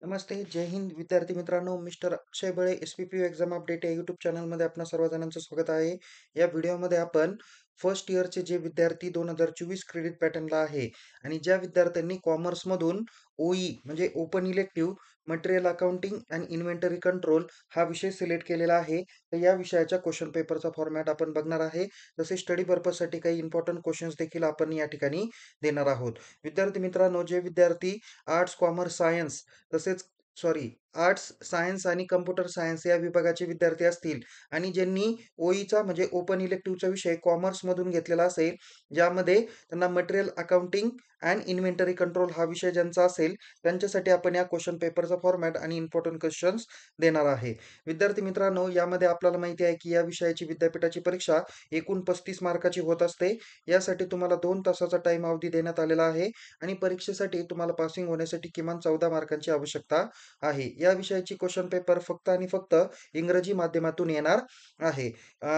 नमस्ते, जय हिंद विद्यार्थी मित्रांनो. मिस्टर अक्षय बळे S-P-P-you exam update या यूट्यूब चॅनलमध्ये आपणा सर्वजणांचं स्वागत आहे. या व्हिडिओमध्ये आपण फर्स्ट इयरचे जे विद्यार्थी 2024 क्रेडिट पॅटर्नला आहे आणि ज्या विद्यार्थ्यांनी कॉमर्समधून ओई म्हणजे open elective material accounting and inventory control हा विषय सिलेक्ट केलेला आहे. तर या विषयाच्या क्वेश्चन पेपरचा फॉर्मॅट आपण बघणार आहे. तसेच स्टडी पर्पजसाठी काही इम्पॉर्टंट क्वेश्चन्स देखील आपण या ठिकाणी देणार आहोत. विद्यार्थी मित्रांनो, जे विद्यार्थी आर्ट्स, कॉमर्स, सायन्स तसेच आर्ट्स, सायन्स आणि कॉम्प्युटर सायन्स या विभागाचे विद्यार्थी असतील आणि ज्यांनी ओईचा म्हणजे ओपन इलेक्टिव्हचा विषय कॉमर्समधून घेतलेला असेल, ज्यामध्ये त्यांना material accounting and inventory control हा विषय ज्यांचा असेल, त्यांच्यासाठी आपण या क्वेश्चन पेपरचा फॉर्मॅट आणि इम्पॉर्टंट क्वेश्चन्स देणार आहे. विद्यार्थी मित्रांनो, यामध्ये आपल्याला माहिती आहे की या विषयाची विद्यापीठाची परीक्षा एकूण 35 मार्काची होत असते. यासाठी तुम्हाला 2 तासाचा टाईम अवधी देण्यात आलेला आहे आणि परीक्षेसाठी तुम्हाला पासिंग होण्यासाठी किमान 14 मार्कांची आवश्यकता आहे. या विषयाची क्वेश्चन पेपर फक्त आणि फक्त इंग्रजी माध्यमातून येणार आहे.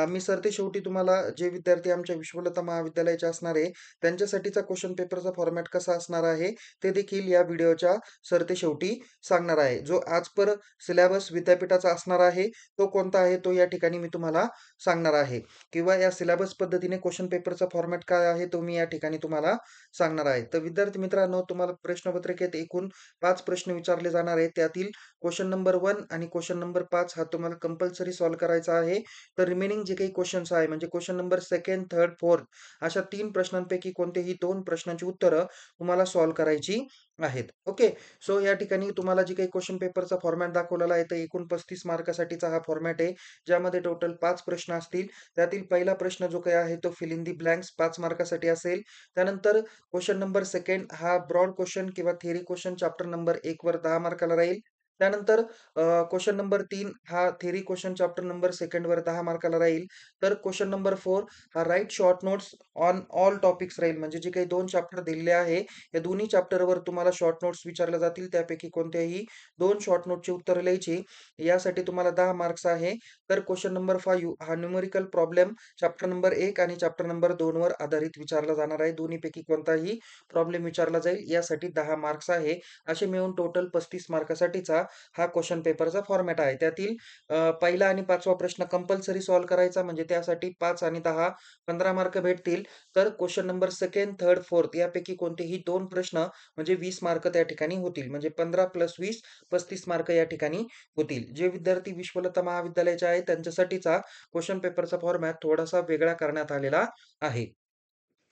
मी सरतेशेवटी तुम्हाला जे विद्यार्थी आमच्या विश्वलता महाविद्यालयाचे असणार आहे, त्यांच्यासाठीचा क्वेश्चन पेपरचा फॉर्मॅट कसा असणार आहे, ते देखील या व्हिडिओच्या सरतेशेवटी सांगणार आहे. जो आज पर सिलेबस विद्यापीठाचा असणार आहे, तो कोणता आहे, तो या ठिकाणी मी तुम्हाला सांगणार आहे किंवा या सिलेबस पद्धतीने क्वेश्चन पेपरचा फॉर्मॅट काय आहे, तो मी या ठिकाणी तुम्हाला सांगणार आहे. तर विद्यार्थी मित्रांनो, तुम्हाला प्रश्नपत्रिकेत एकूण 5 प्रश्न विचारले जाणार आहेत. त्यातील क्वेशन नंबर 1 आणि क्वेशन नंबर 5 हा तुम्हाला कंपल्सरी सॉल्व्ह करायचा आहे. तर रिमेनिंग जे काही क्वेशन्स आहे म्हणजे question number 2nd, 3rd, 4th अशा 3 प्रश्नांपैकी कोणतेही 2 प्रश्नांची उत्तरं तुम्हाला सॉल्व्ह करायची आहेत. ओके. सो या ठिकाणी तुम्हाला जी काही क्वेश्चन पेपरचा फॉर्मॅट दाखवलेला आहे, तर एकूण 35 मार्कासाठीचा हा फॉर्मॅट आहे. ज्यामध्ये टोटल 5 प्रश्न असतील. त्यातील पहिला प्रश्न जो काही आहे, तो फिल इन द ब्लँक्स 5 मार्कासाठी असेल. त्यानंतर क्वेशन नंबर 2nd हा ब्रॉड क्वेशन किंवा थिअरी क्वेशन चॅप्टर नंबर 1 वर 10 मार्काला राहील. त्यानंतर क्वेशन नंबर 3 हा theory question chapter number 2nd वर 10 मार्काला राहील. तर क्वेशन नंबर 4 हा right short notes on all topics राहील. म्हणजे जे काही 2 चॅप्टर दिलेले आहे, या दोन्ही चॅप्टरवर तुम्हाला शॉर्ट नोट्स विचारल्या जातील. त्यापैकी कोणत्याही 2 शॉर्ट नोटची उत्तरं लिहायची. यासाठी तुम्हाला 10 मार्क्स आहे. तर क्वेशन नंबर 5 हा न्यूमेरिकल प्रॉब्लेम चॅप्टर नंबर 1 आणि चॅप्टर नंबर 2 वर आधारित विचारला जाणार आहे. दोन्हीपैकी कोणताही प्रॉब्लेम विचारला जाईल. यासाठी 10 मार्क्स आहे. असे मिळून टोटल 35 मार्कासाठीचा हा क्वेशन पेपरचा फॉर्मॅट आहे. त्यातील पहिला आणि 5वा प्रश्न कंपल्सरी सॉल्व्ह करायचा म्हणजे त्यासाठी 5 आणि 10 15 मार्क भेटतील. तर question number 2nd, 3rd, 4th यापैकी कोणतेही 2 प्रश्न म्हणजे 20 मार्क त्या ठिकाणी होतील. म्हणजे 15 + 20 35 मार्क या ठिकाणी होतील. जे विद्यार्थी विश्वलता महाविद्यालयाचे आहेत त्यांच्यासाठीचा क्वेशन पेपरचा फॉर्मॅट थोडासा वेगळा करण्यात आलेला आहे.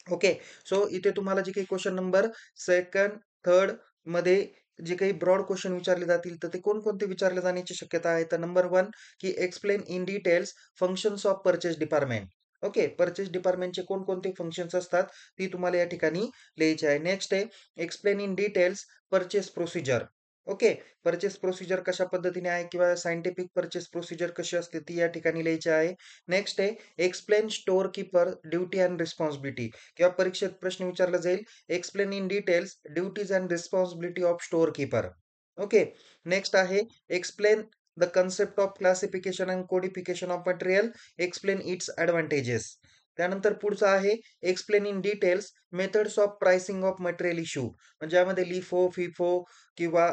ओके. सो इथे तुम्हाला जे काही क्वेशन नंबर 2nd, 3rd मध्ये जे काही ब्रॉड क्वेशन विचारले जातील, तर ते कोणकोणते विचारले जाण्याची शक्यता आहे? तर नंबर 1 की explain in details functions of purchase department. Okay. Purchase डिपार्टमेंटचे कोणकोणते फंक्शन्स असतात, ती तुम्हाला या ठिकाणी लिहायची आहे. नेक्स्ट आहे explain in details purchase procedure. Okay. Purchase procedure कशा पद्धतीने आहे किंवा सायंटिफिक पर्चेस प्रोसिजर कशी असते, ती या ठिकाणी लिहायची आहे. नेक्स्ट आहे explain store keeper duty and responsibility किंवा परीक्षेत प्रश्न विचारला जाईल, explain in details duties and responsibility of store keeper. Okay. Next आहे explain the concept of classification and codification of material, explain its advantages. त्यानंतर पुढचं आहे explain in details methods of pricing of material issue. म्हणजे यामध्ये LIFO, FIFO किंवा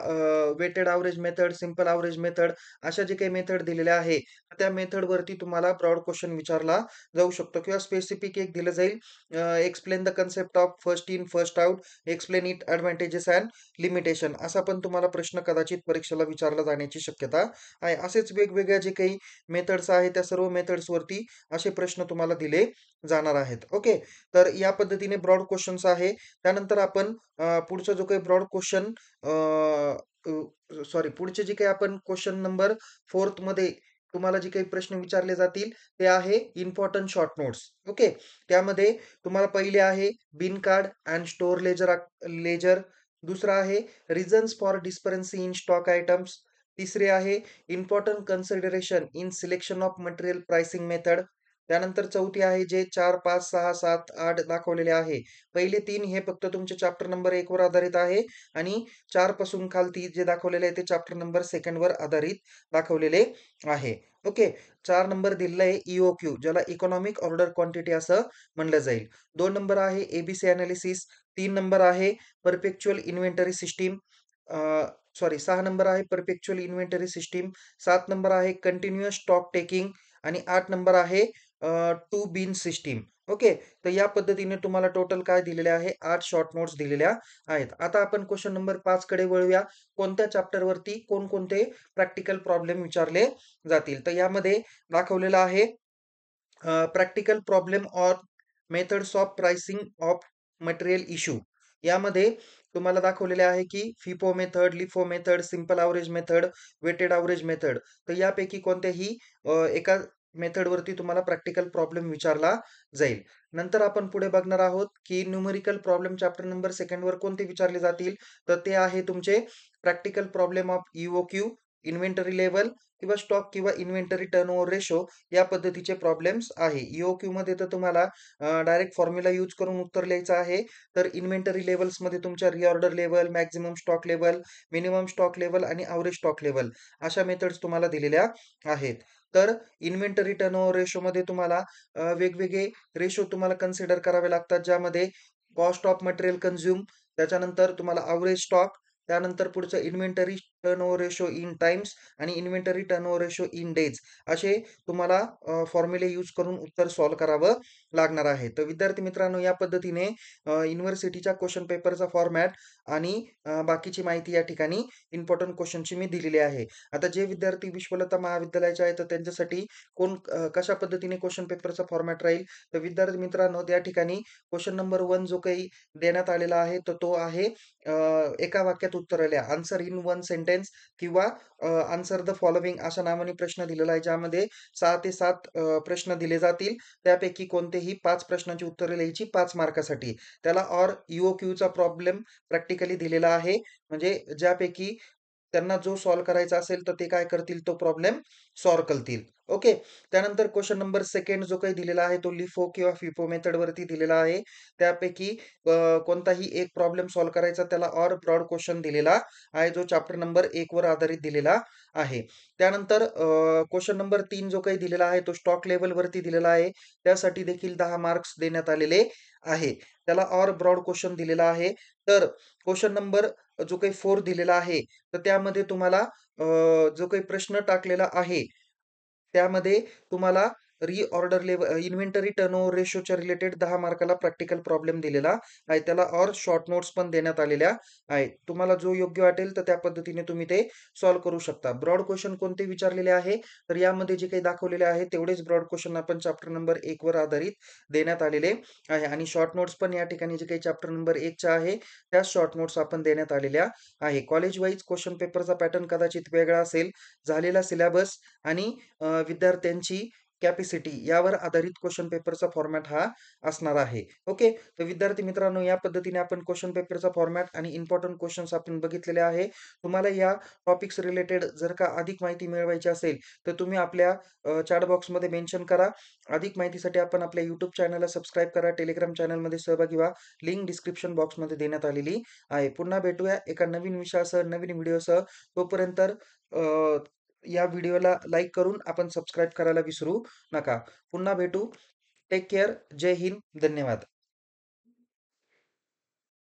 weighted average method, simple average method अशा जे काही मेथड दिलेल्या आहे, त्या मेथडवरती तुम्हाला ब्रॉड क्वेशन विचारला जाऊ शकतो किंवा स्पेसिफिक एक दिलं जाईल. Explain the concept of first in first out, explain it advantages and limitation असा पण तुम्हाला प्रश्न कदाचित परीक्षेला विचारला जाण्याची शक्यता आहे. असेच वेगवेगळ्या जे काही मेथड्स आहेत, त्या सर्व मेथड्सवरती असे प्रश्न तुम्हाला दिले जाणार आहेत. ओके. तर या पद्धतीने ब्रॉड क्वेशन्स आहे. त्यानंतर आपण पुढचा जो काही ब्रॉड क्वेशन पुढचे जे काही आपण क्वेशन नंबर 4th मध्ये तुम्हाला जे काही प्रश्न विचारले जातील, ते आहे इम्पोर्टंट शॉर्ट नोट्स. ओके. त्यामध्ये तुम्हाला पहिले आहे bin card and store ledger. दुसरा आहे reasons for discrepancy in stock items. तिसरे आहे important consideration in selection of material pricing method. त्यानंतर चौथी आहे जे 4, 5, 6, 7, 8 दाखवलेले आहे. पहिले 3 हे फक्त तुमचे चॅप्टर नंबर 1 वर आधारित आहे आणि 4 पासून खालती जे दाखवलेले आहे ते चॅप्टर नंबर 2nd वर आधारित दाखवलेले आहे. ओके. 4 नंबर दिलेला आहे ई-ओ-क्यू ज्याला इकॉनॉमिक ऑर्डर क्वांटिटी असं म्हणलं जाईल. 2 नंबर आहे ए-बी-सी एनालिसिस. 3 नंबर आहे परपेच्युअल इन्व्हेंटरी सिस्टम. सॉरी 6 नंबर आहे परपेच्युअल इन्व्हेंटरी सिस्टम, 7 नंबर आहे कंटिन्युअस स्टॉक टेकिंग आणि 8 नंबर आहे टू बीन सिस्टम. ओके. तर या पद्धतीने तुम्हाला टोटल काय दिलेले आहे 8 शॉर्ट नोट्स दिलेल्या आहेत. आता आपण क्वेशन नंबर 5 कडे वळूया. कोणत्या चॅप्टरवरती कोणकोणते प्रॅक्टिकल प्रॉब्लेम विचारले जातील. तर यामध्ये दाखवलेलं आहे practical problem or methods of pricing of material issue. यामध्ये तुम्हाला दाखवलेले आहे की FIFO method, LIFO method, simple average method, weighted average method. तर यापैकी कोणत्याही एका मेथडवरती तुम्हाला प्रॅक्टिकल प्रॉब्लेम विचारला जाईल. नंतर आपण पुढे बघणार आहोत की न्यूमेरिकल प्रॉब्लेम चॅप्टर नंबर 2 वर कोणते विचारले जातील. तर ते आहे तुमचे practical problem of EOQ, inventory level किंवा स्टॉक किंवा इन्व्हेंटरी टर्नओव्हर रेशो या पद्धतीचे प्रॉब्लेम्स आहे. ईओक्यूमध्ये तर तुम्हाला डायरेक्ट फॉर्म्युला यूज करून उत्तर लिहायचं आहे. तर इन्व्हेंटरी लेव्हल्समध्ये तुमच्या reorder level, maximum stock level, minimum stock level आणि एव्हरेज स्टॉक लेव्हल अशा मेथड्स तुम्हाला दिलेल्या आहेत. तर इन्व्हेंटरी टर्नओव्हर रेशोमध्ये तुम्हाला वेगवेगळे रेशो तुम्हाला कन्सिडर करावे लागतात, ज्यामध्ये कॉस्ट ऑफ मटेरियल कन्झ्युम, त्याच्यानंतर तुम्हाला एव्हरेज स्टॉक, त्यानंतर पुढचं inventory turnover ratio in times आणि inventory turnover ratio in days असे तुम्हाला फॉर्म्युले यूज करून उत्तर सॉल्व्ह करावं लागणार आहे. तर विद्यार्थी मित्रांनो, या पद्धतीने युनिव्हर्सिटीच्या क्वेश्चन पेपरचा फॉर्मॅट आणि बाकीची माहिती या ठिकाणी इम्पोर्टंट क्वेश्चनची मी दिलेली आहे. आता जे विद्यार्थी विश्वलता महाविद्यालयाचे आहेत, तर त्यांच्यासाठी कशा पद्धतीने क्वेश्चन पेपरचा फॉर्मॅट राहील. तर विद्यार्थी मित्रांनो, त्या ठिकाणी क्वेश्चन नंबर 1 जो काही देण्यात आलेला आहे, तर तो आहे एका वाक्यात उत्तर लिहा. आन्सर इन वन सेंटेन्स किंवा आन्सर द फॉलोविंग अशा नावाने प्रश्न दिलेला आहे, ज्यामध्ये 6 ते 7 प्रश्न दिले जातील. त्यापैकी कोणतेही 5 प्रश्नांची उत्तरे लिहायची 5 मार्कासाठी. त्याला ऑर ईओक्यूचा प्रॉब्लेम प्रॅक्टिकली दिलेला आहे. म्हणजे ज्यापैकी त्यांना जो सॉल्व्ह करायचा असेल, तर ते काय करतील, तो प्रॉब्लेम सॉल्व्ह करतील. ओके. त्यानंतर क्वेशन नंबर 2 जो काही दिलेला आहे, तो लिफो किंवा फिफो मेथडवरती दिलेला आहे. त्यापैकी कोणताही एक प्रॉब्लेम सॉल्व्ह करायचा, त्याला ऑर ब्रॉड क्वेशन दिलेला आहे, जो चॅप्टर नंबर 1 वर आधारित दिलेला आहे. त्यानंतर क्वेशन नंबर 3 जो काही दिलेला आहे, तो स्टॉक लेव्हलवरती दिलेला आहे. त्यासाठी देखील 10 मार्क्स देण्यात आलेले आहे. त्याला ऑर ब्रॉड क्वेशन दिलेला आहे. तर क्वेशन नंबर जो काही 4 दिलेला आहे, तर त्यामध्ये तुम्हाला जो काही प्रश्न टाकलेला आहे, त्यामध्ये तुम्हाला रिऑर्डर इन्व्हेंटरी टर्नओव्हर रेशोच्या रिलेटेड 10 मार्काला प्रॅक्टिकल प्रॉब्लेम दिलेला आहे. त्याला ऑर शॉर्ट नोट्स पण देण्यात आलेल्या आहेत. तुम्हाला जो योग्य वाटेल, तर त्या पद्धतीने तुम्ही ते सॉल्व्ह करू शकता. ब्रॉड क्वेशन कोणते विचारलेले आहे, तर यामध्ये जे काही दाखवलेले आहे, तेवढेच ब्रॉड क्वेशन आपण चॅप्टर नंबर 1 वर आधारित देण्यात आलेले आहे आणि शॉर्ट नोट्स पण या ठिकाणी जे काही चॅप्टर नंबर 1 च्या आहे, त्याच शॉर्ट नोट्स आपण देण्यात आलेल्या आहे. कॉलेज वाईज क्वेशन पेपरचा पॅटर्न कदाचित वेगळा असेल. झालेला सिलेबस आणि विद्यार्थ्यांची कॅपॅसिटी यावर आधारित क्वेशन पेपरचा फॉर्मॅट हा असणार आहे. ओके. तर विद्यार्थी मित्रांनो, या पद्धतीने आपण क्वेशन पेपरचा फॉर्मॅट आणि इम्पोर्टंट क्वेशन्स आपण बघितलेले आहे. तुम्हाला या टॉपिक्स रिलेटेड जर का अधिक माहिती मिळवायची असेल, तर तुम्ही आपल्या चॅट बॉक्समध्ये मेन्शन करा. अधिक माहितीसाठी आपण आपल्या YouTube चॅनलला सबस्क्राईब करा. Telegram चॅनलमध्ये सहभागी व्हा. लिंक डिस्क्रिप्शन बॉक्समध्ये देण्यात आलेली आहे. पुन्हा भेटूया एका नवीन विषयासह, नवीन व्हिडिओसह. तोपर्यंत या व्हिडिओला लाईक करून आपण सबस्क्राईब करायला विसरू नका. पुन्हा भेटू. Take care. जय हिंद. धन्यवाद.